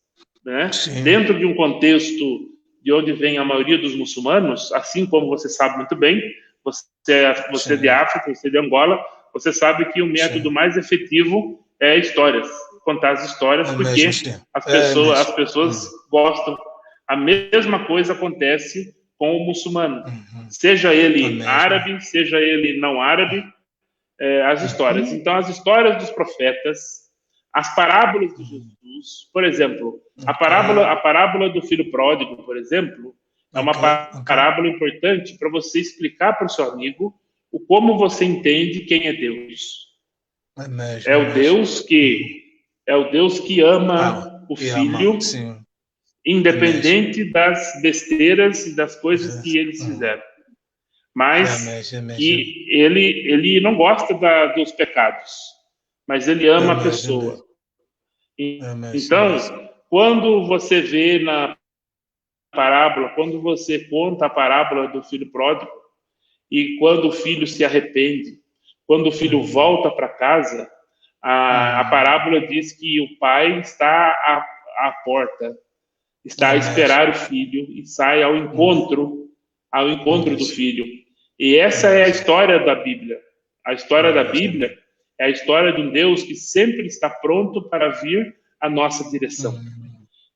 Speaker 2: né? Dentro de um contexto de onde vem a maioria dos muçulmanos, assim como você sabe muito bem, você é de África, você é de Angola, você sabe que o método mais efetivo é histórias, contar as histórias, porque as pessoas gostam. A mesma coisa acontece com o muçulmano, seja ele árabe, seja ele não árabe, as histórias. Então, as histórias dos profetas, as parábolas de Jesus, por exemplo, a parábola do filho pródigo, por exemplo, é uma parábola importante para você explicar para o seu amigo como você entende quem é Deus. É o Deus que ama o filho, independente das besteiras e das coisas que eles fizeram. Mas que ele não gosta dos pecados, mas ele ama a pessoa. Então, quando você vê na parábola, quando você conta a parábola do filho pródigo, e quando o filho se arrepende, quando o filho volta para casa, a parábola diz que o pai está à porta, está a esperar o filho e sai ao encontro do filho. E essa é a história da Bíblia. A história da Bíblia é a história de um Deus que sempre está pronto para vir à nossa direção.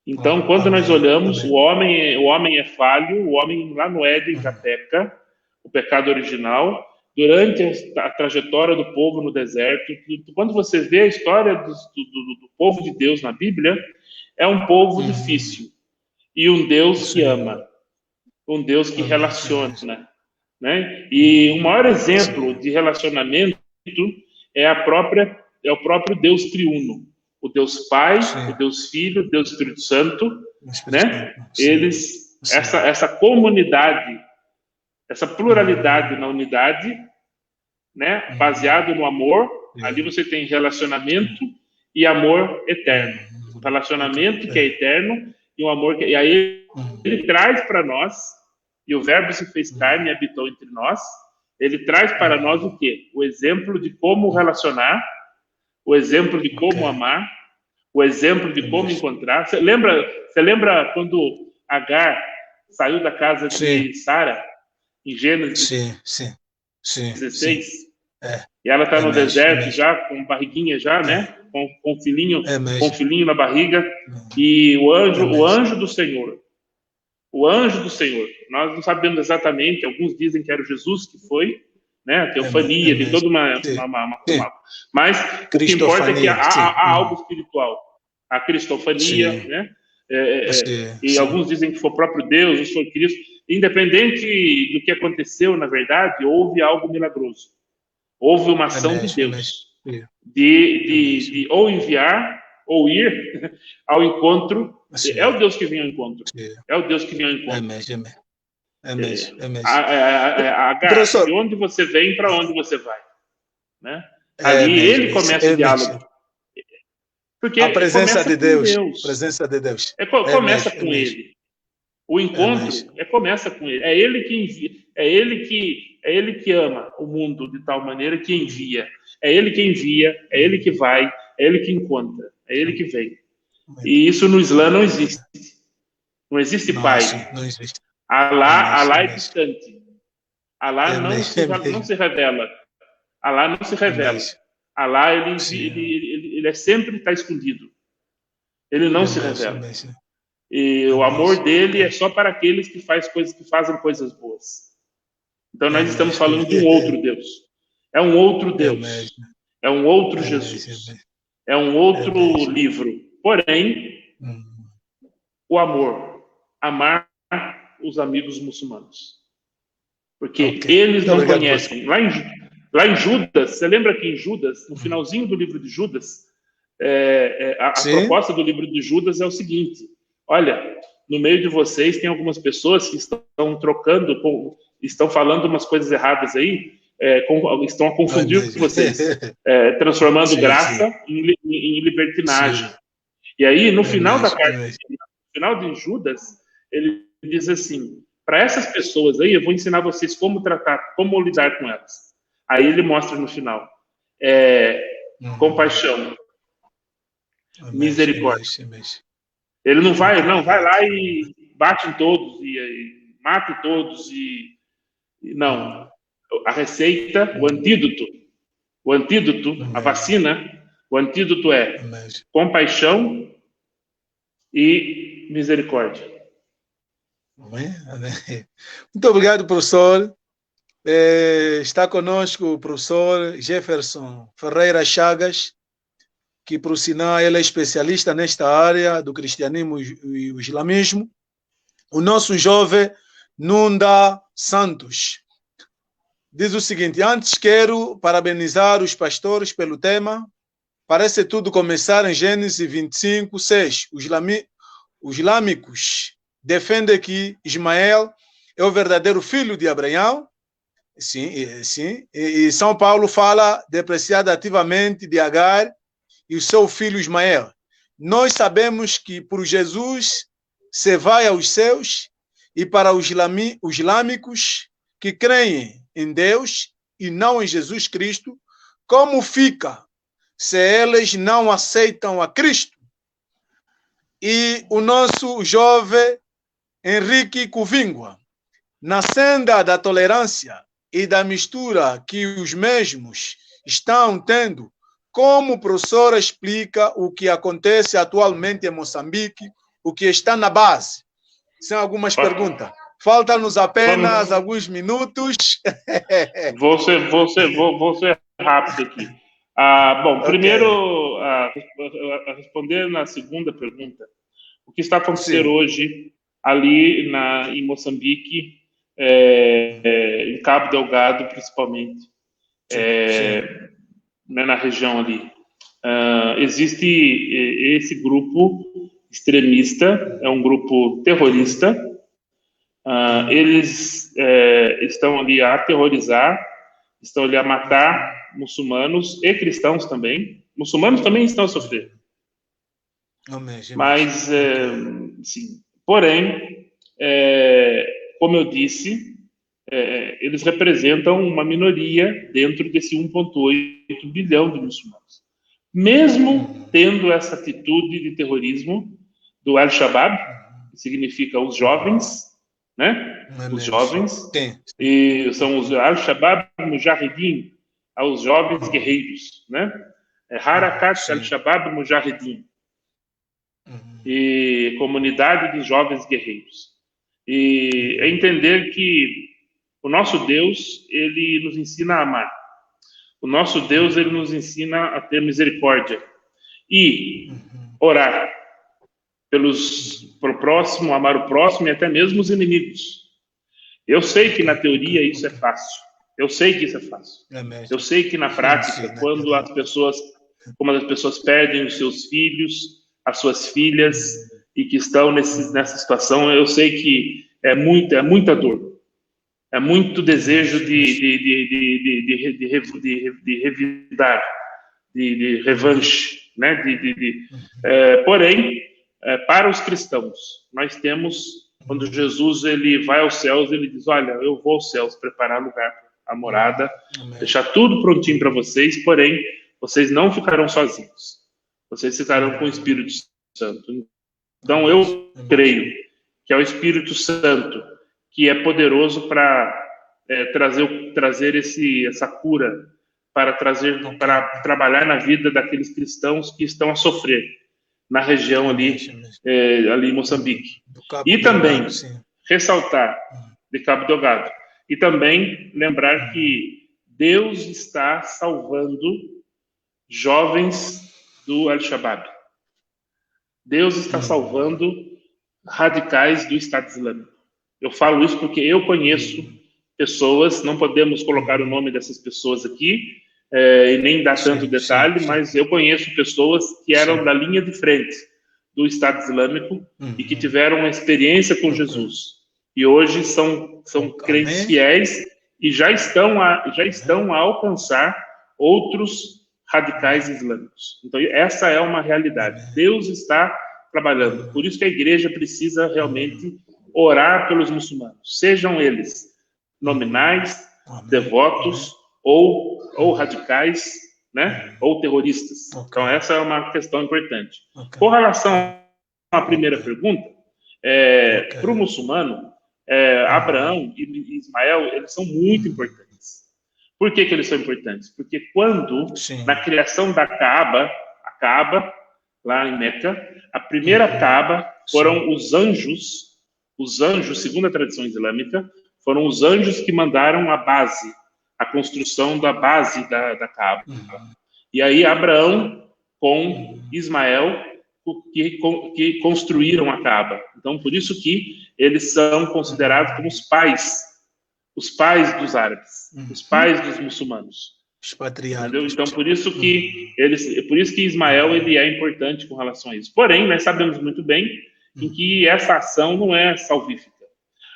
Speaker 2: Então, quando nós olhamos, o homem é falho, o homem lá no Éden já peca, o pecado original, durante a trajetória do povo no deserto. Quando você vê a história do povo de Deus na Bíblia, é um povo difícil. E um Deus que ama, um Deus que relaciona, né? E o maior exemplo de relacionamento é o próprio Deus triuno, o Deus Pai, o Deus Filho, o Deus Espírito Santo, né? Essa comunidade, essa pluralidade na unidade, né? Baseado no amor. Ali você tem relacionamento e amor eterno, um relacionamento que é eterno e um amor que... E aí ele traz para nós, e o Verbo se fez carne e habitou entre nós, ele traz para nós o quê? O exemplo de como relacionar, o exemplo de como amar, o exemplo de como encontrar. Você lembra quando Agar saiu da casa de Sara, em Gênesis 16? E ela está no deserto já, com barriguinha já, né? Com o filhinho na barriga, e o anjo do Senhor, nós não sabemos exatamente, alguns dizem que era o Jesus que foi, né? A teofania, de toda uma mas o que importa é que há algo espiritual, a cristofania, né? E alguns dizem que foi o próprio Deus, ou foi Cristo. Independente do que aconteceu, na verdade, houve algo milagroso, houve uma ação de Deus de ou enviar ou ir ao encontro. É o Deus que vem ao encontro. É o Deus que vem ao encontro. De onde você vem, para onde você vai, né? Ali ele começa o diálogo. Porque
Speaker 1: a presença de Deus.
Speaker 2: Deus.
Speaker 1: Presença de Deus.
Speaker 2: Começa com ele. O encontro começa com ele. É ele que envia. É ele que ama o mundo de tal maneira que envia. É ele que envia. É ele que vai. É ele que encontra. É ele que vem. E isso no Islã não existe. Não existe pai.
Speaker 1: Não existe.
Speaker 2: Alá é distante. Alá não se revela. Alá não se revela. Alá ele sempre está escondido. Ele não se revela. E o amor dele é só para aqueles que fazem coisas boas. Então nós estamos falando de um outro Deus. É um outro Deus. É um outro Jesus. É um outro livro. Porém, o amor. Amar os amigos muçulmanos. Porque eles não conhecem. Lá em Judas, você lembra que em Judas, no finalzinho do livro de Judas, a proposta do livro de Judas é o seguinte: olha, no meio de vocês tem algumas pessoas que estão trocando, estão falando umas coisas erradas aí, estão a confundir vocês, transformando graça em libertinagem. E aí, no final da carta, no final de Judas, ele diz assim: para essas pessoas aí, eu vou ensinar vocês como tratar, como lidar com elas. Aí ele mostra no final compaixão, misericórdia. Ele não vai lá e bate em todos e mata todos não. A receita, o antídoto, a vacina, o antídoto é compaixão e misericórdia.
Speaker 1: Muito obrigado, professor. Está conosco o professor Jefferson Ferreira Chagas, que, por sinal, ele é especialista nesta área do cristianismo e o islamismo. O nosso jovem Nunda Santos diz o seguinte: antes quero parabenizar os pastores pelo tema. Parece tudo começar em Gênesis 25, 6. Os islâmicos defendem que Ismael é o verdadeiro filho de Abraão. Sim. E São Paulo fala depreciativamente de Agar e o seu filho Ismael. Nós sabemos que por Jesus se vai aos céus, e para os islâmicos que creem em Deus e não em Jesus Cristo, como fica se eles não aceitam a Cristo? E o nosso jovem Henrique Cuvingua, na senda da tolerância e da mistura que os mesmos estão tendo, como o professor explica o que acontece atualmente em Moçambique, o que está na base? São algumas perguntas. Faltam-nos apenas alguns minutos.
Speaker 2: Vou ser rápido aqui. Bom, primeiro, responder na segunda pergunta. O que está acontecendo hoje ali em Moçambique, em Cabo Delgado, principalmente, né, na região ali. Existe esse grupo extremista, é um grupo terrorista. Eles estão ali a aterrorizar, estão ali a matar muçulmanos e cristãos também. Muçulmanos também estão a sofrer. Mas, sim. Porém, como eu disse, eles representam uma minoria dentro desse 1,8 bilhão de muçulmanos. Mesmo tendo essa atitude de terrorismo do Al-Shabaab, que significa os jovens, né? Os jovens, e são os Al-Shabaab Mujahideen, aos jovens guerreiros, né? Harakat Al-Shabaab Mujahideen, e comunidade de jovens guerreiros. E é entender que o nosso Deus, ele nos ensina a amar. O nosso Deus, ele nos ensina a ter misericórdia e orar pelo próximo, amar o próximo e até mesmo os inimigos. Eu sei que na teoria isso é fácil. Eu sei que isso é fácil. Eu sei que na prática, quando as pessoas perdem os seus filhos, as suas filhas, e que estão nessa situação, eu sei que é muita dor. É muito desejo de revidar, de revanche, né? Porém, para os cristãos, nós temos, quando Jesus ele vai aos céus, ele diz: olha, eu vou aos céus preparar lugar, a morada, deixar tudo prontinho para vocês, porém, vocês não ficarão sozinhos. Vocês ficarão com o Espírito Santo. Então, eu creio que é o Espírito Santo que é poderoso para trazer essa cura, para trabalhar na vida daqueles cristãos que estão a sofrer na região ali em Moçambique. E também ressaltar de Cabo Delgado. E também lembrar que Deus está salvando jovens do Al-Shabaab. Deus está salvando radicais do Estado Islâmico. Eu falo isso porque eu conheço pessoas, não podemos colocar o nome dessas pessoas aqui, e nem dar tanto detalhe, mas eu conheço pessoas que eram da linha de frente do Estado Islâmico e que tiveram uma experiência com Jesus. E hoje são crentes fiéis e já estão a alcançar outros radicais islâmicos. Então, essa é uma realidade. Deus está trabalhando. Por isso que a igreja precisa realmente orar pelos muçulmanos, sejam eles nominais, devotos ou radicais, né? Ou terroristas. Então, essa é uma questão importante. Com relação à primeira pergunta, para o muçulmano, Abraão e Ismael, eles são muito importantes. Por que eles são importantes? Porque quando, na criação da Kaaba, a Kaaba, lá em Meca, a primeira Kaaba foram os anjos, segundo a tradição islâmica, foram os anjos que mandaram a base, a construção da base da Kaaba. E aí Abraão com Ismael que construíram a Kaaba. Então, por isso que eles são considerados como os pais dos árabes, os pais dos muçulmanos.
Speaker 1: Os patriarcas.
Speaker 2: Então, por isso que Ismael ele é importante com relação a isso. Porém, nós sabemos muito bem em que essa ação não é salvífica.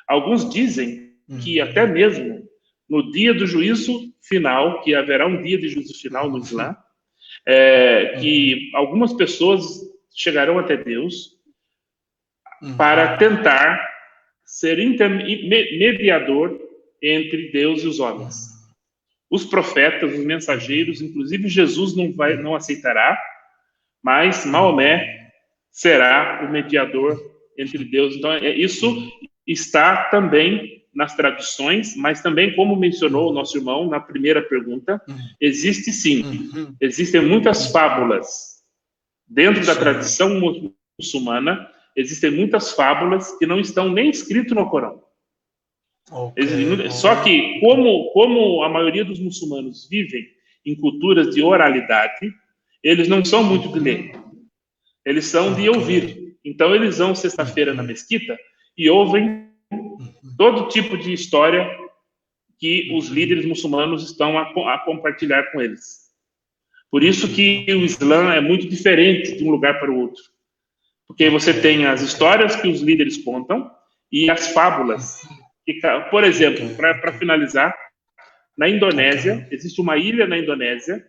Speaker 2: Alguns dizem que até mesmo no dia do juízo final, que haverá um dia de juízo final no Islã, que algumas pessoas chegarão até Deus para tentar ser mediador entre Deus e os homens. Os profetas, os mensageiros, inclusive Jesus não aceitará, mas Maomé será o mediador entre Deus. Então, isso está também nas tradições, mas também, como mencionou o nosso irmão na primeira pergunta, existe sim, existem muitas fábulas dentro da tradição muçulmana, existem muitas fábulas que não estão nem escritas no Corão. Só que, como a maioria dos muçulmanos vivem em culturas de oralidade, eles não são muito de ler, eles são de ouvir. Então, eles vão sexta-feira na mesquita e ouvem todo tipo de história que os líderes muçulmanos estão a compartilhar com eles. Por isso que o Islã é muito diferente de um lugar para o outro. Porque você tem as histórias que os líderes contam e as fábulas. Por exemplo, para finalizar, na Indonésia, existe uma ilha na Indonésia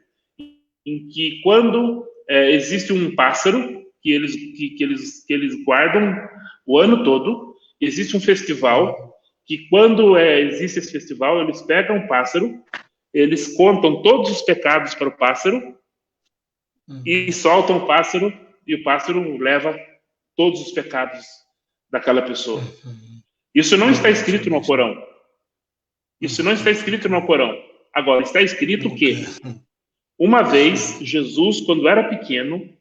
Speaker 2: em que quando existe um pássaro que eles guardam o ano todo, existe um festival que quando existe esse festival, eles pegam o pássaro, eles contam todos os pecados para o pássaro e soltam o pássaro, e o pássaro leva todos os pecados daquela pessoa. Isso não está escrito no Corão. Isso não está escrito no Corão. Agora, está escrito que uma vez, Jesus, quando era pequeno,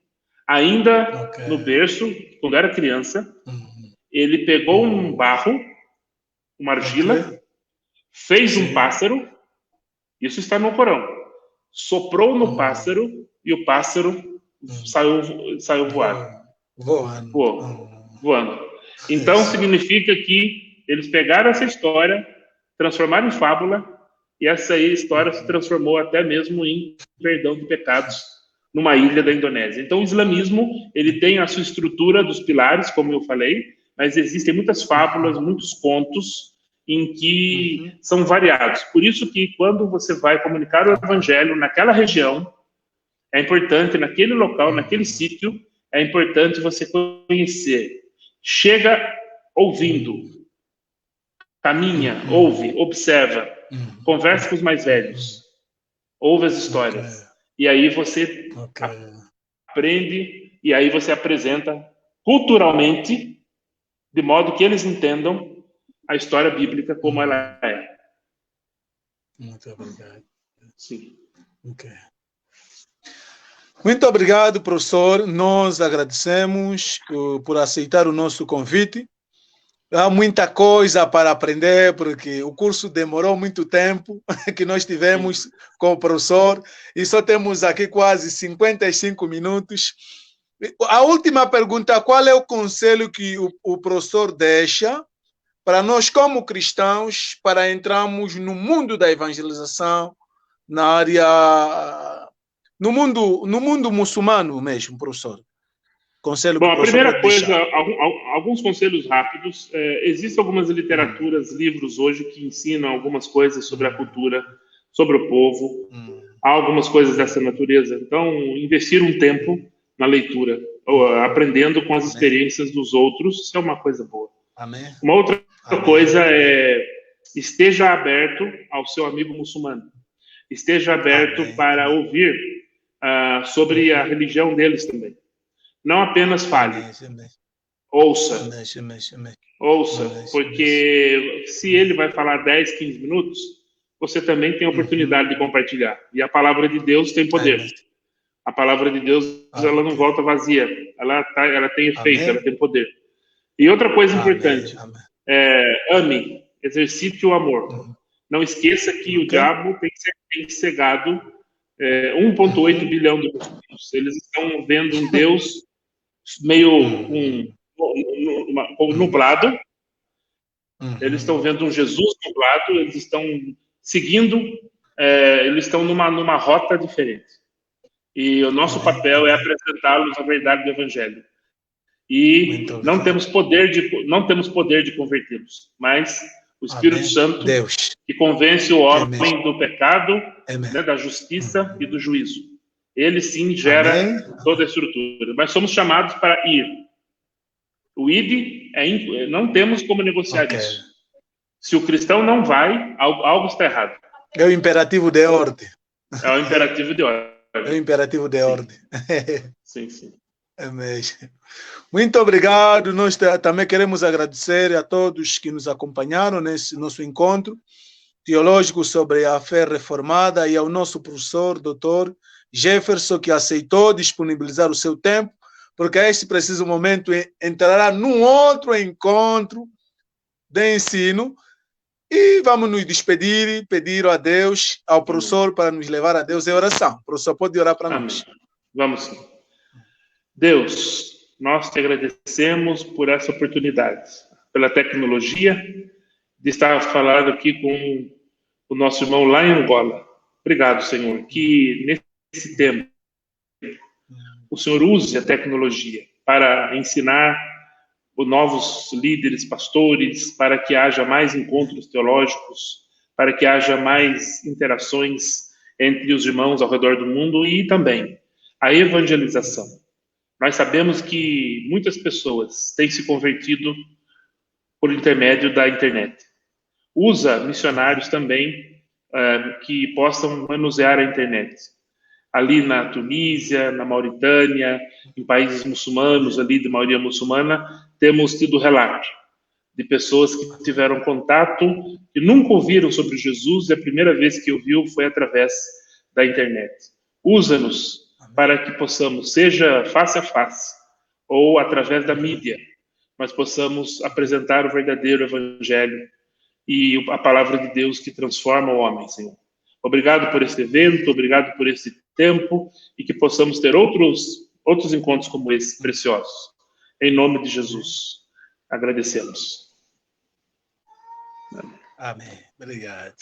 Speaker 2: ainda no berço, quando era criança, ele pegou um barro, uma argila, fez um pássaro, isso está no Corão, soprou no pássaro e o pássaro saiu voando. Então, significa que eles pegaram essa história, transformaram em fábula, e essa história se transformou até mesmo em perdão de pecados numa ilha da Indonésia. Então, o islamismo, ele tem a sua estrutura dos pilares, como eu falei, mas existem muitas fábulas, muitos contos, em que são variados. Por isso que quando você vai comunicar o evangelho naquela região, é importante, naquele local, naquele sítio, é importante você conhecer. Chega ouvindo, caminha, ouve, observa, conversa com os mais velhos, ouve as histórias. E aí você aprende, e aí você apresenta culturalmente, de modo que eles entendam a história bíblica como ela é.
Speaker 1: Muito obrigado.
Speaker 2: Sim.
Speaker 1: Muito obrigado, professor. Nós agradecemos por aceitar o nosso convite. Há muita coisa para aprender, porque o curso demorou muito tempo que nós tivemos com o professor e só temos aqui quase 55 minutos. A última pergunta: qual é o conselho que o professor deixa para nós, como cristãos, para entrarmos no mundo da evangelização, na área, no mundo muçulmano mesmo, professor? Conselho.
Speaker 2: Bom, a primeira coisa, alguns conselhos rápidos. Existem algumas literaturas, livros hoje que ensinam algumas coisas sobre a cultura, sobre o povo. Há algumas coisas dessa natureza. Então, investir um tempo na leitura, aprendendo com as experiências dos outros, isso é uma coisa boa.
Speaker 1: Amém.
Speaker 2: Uma outra coisa é: esteja aberto ao seu amigo muçulmano. Esteja aberto para ouvir sobre a religião deles também. Não apenas fale. Ouça. Ouça, porque se ele vai falar 10, 15 minutos, você também tem a oportunidade de compartilhar. E a palavra de Deus tem poder. A palavra de Deus, ela não volta vazia. Ela tem efeito, ela tem poder. E outra coisa importante, ame, exercite o amor. Não esqueça que o diabo tem cegado 1,8 bilhão de muçulmanos. Eles estão vendo um Deus meio nublado. Eles estão vendo um Jesus nublado. Eles estão seguindo, eles estão numa rota diferente. E o nosso papel é apresentá-los a verdade do Evangelho. E não temos poder de convertê-los, mas o Espírito Santo,
Speaker 1: Deus,
Speaker 2: que convence o homem do pecado, né, da justiça e do juízo. Ele sim gera toda a estrutura. Mas somos chamados para ir. O ID, não temos como negociar isso. Se o cristão não vai, algo está errado.
Speaker 1: É o imperativo de ordem.
Speaker 2: É o imperativo de ordem.
Speaker 1: É o imperativo de ordem.
Speaker 2: Sim, sim.
Speaker 1: É mesmo. Muito obrigado. Nós também queremos agradecer a todos que nos acompanharam nesse nosso encontro teológico sobre a fé reformada e ao nosso professor, doutor Jefferson, que aceitou disponibilizar o seu tempo, porque a esse preciso momento entrará num outro encontro de ensino. E vamos nos despedir e pedir a Deus, ao professor, para nos levar a Deus em oração. O professor pode orar para nós.
Speaker 2: Vamos sim. Deus, nós te agradecemos por essa oportunidade, pela tecnologia, de estar falando aqui com o nosso irmão lá em Angola. Obrigado, Senhor, que nesse tempo o Senhor use a tecnologia para ensinar os novos líderes, pastores, para que haja mais encontros teológicos, para que haja mais interações entre os irmãos ao redor do mundo e também a evangelização. Nós sabemos que muitas pessoas têm se convertido por intermédio da internet. Usa missionários também que possam manusear a internet. Ali na Tunísia, na Mauritânia, em países muçulmanos, ali de maioria muçulmana, temos tido relato de pessoas que tiveram contato, que nunca ouviram sobre Jesus, e a primeira vez que ouviu foi através da internet. Usa-nos para que possamos, seja face a face, ou através da mídia, mas possamos apresentar o verdadeiro evangelho e a palavra de Deus que transforma o homem, Senhor. Obrigado por este evento, obrigado por este tempo, e que possamos ter outros encontros como esse, preciosos. Em nome de Jesus, agradecemos.
Speaker 1: Amém. Obrigado.